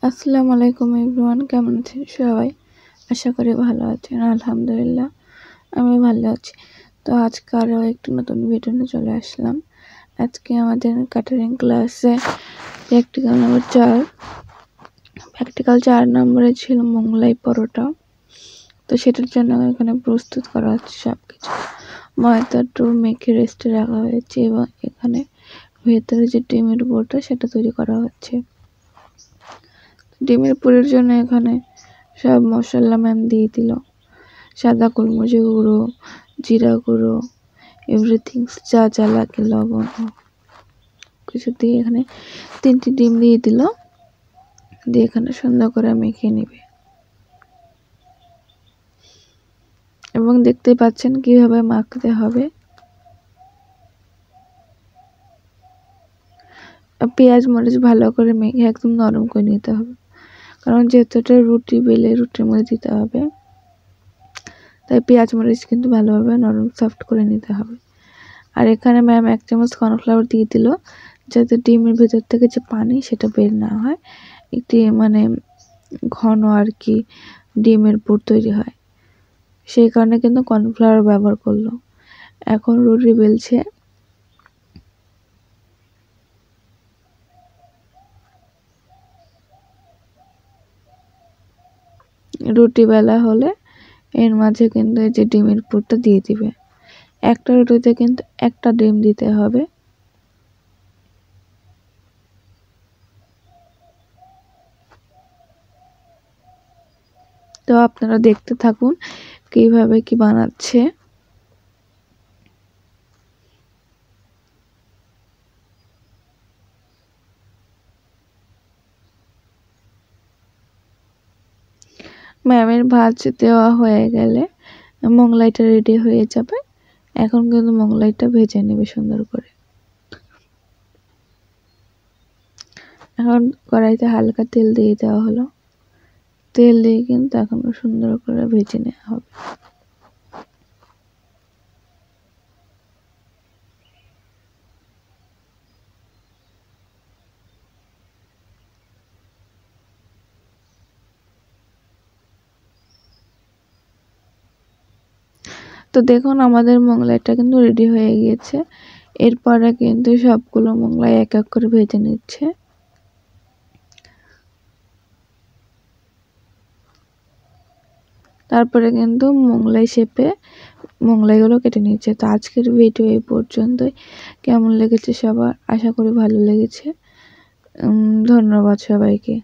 আসসালামু আলাইকুম এভরিওয়ান, কেমন আছেন সবাই? আশা করি ভালো আছেন। আলহামদুলিল্লাহ আমি ভালো আছি। তো আজকে আরও একটি নতুন ভিডিও নিয়ে চলে আসলাম। আজকে আমাদের ক্যাটারিং ক্লাসে প্র্যাকটিক্যাল 4 নম্বরে ছিল মোগলাই পরোটা। তো সেটার জন্য এখানে প্রস্তুত করা হচ্ছে সব কিছু। ময়দাটা মেখে রেস্টে রাখা হয়েছে এবং এখানে ভেতরে যে ডিমের পুরটা সেটা তৈরি করা হচ্ছে। ডিমের পুরের জন্য এখানে সব মশলা ম্যাম দিয়ে দিল, সাদা গোলমরিচের গুঁড়ো, জিরা গুঁড়ো, এভরিথিং যা যা লাগে, লবণ কিছু দিয়ে এখানে 3টি ডিম দিয়ে দিল, দিয়ে এখানে সুন্দর করে মেখে নেবে। এবং দেখতে পাচ্ছেন কিভাবে মাখতে হবে। পেঁয়াজ মরিচ ভালো করে মেখে একদম নরম করে নিতে হবে, কারণ যেহেতু এটা রুটি বেলে রুটির মধ্যে দিতে হবে, তাই পেঁয়াজ মরিচ কিন্তু ভালোভাবে নরম সফট করে নিতে হবে। আর এখানে ম্যাম 1 চামচ কর্নফ্লাওয়ার দিয়ে দিল, যাতে ডিমের ভেতর থেকে যে পানি সেটা বের না হয়, একটি ঘন আর কি ডিমের পুর তৈরি হয়, সেই কারণে কিন্তু কর্নফ্লাওয়ার ব্যবহার করলো। এখন রুটি বেলছে। রুটি বেলা হলে এর মাঝে কিন্তু এই যে ডিমের পুরটা দিয়ে দিবে। একটা রুটিতে কিন্তু একটা ডিম দিতে হবে। তো আপনারা দেখতে থাকুন কিভাবে কি বানাচ্ছে। ম্যামের ভাঁজ দেওয়া হয়ে গেলে মোগলাইটা রেডি হয়ে যাবে। এখন কিন্তু মোগলাইটা ভেজে নেবে সুন্দর করে। এখন কড়াইতে হালকা তেল দিয়ে দেওয়া হলো, তেল দিয়ে কিন্তু এখন সুন্দর করে ভেজে নেওয়া হবে। তো দেখুন আমাদের মোগলাইটা কিন্তু রেডি হয়ে গিয়েছে। এরপরে কিন্তু সবগুলো মোগলাই এক এক করে ভেজে নিচ্ছে। তারপরে কিন্তু মোগলাই শেপে মোগলাইগুলো কেটে নিচ্ছে। তো আজকের ভিডিও এই পর্যন্তই। কেমন লেগেছে সবার? আশা করি ভালো লেগেছে। ধন্যবাদ সবাইকে।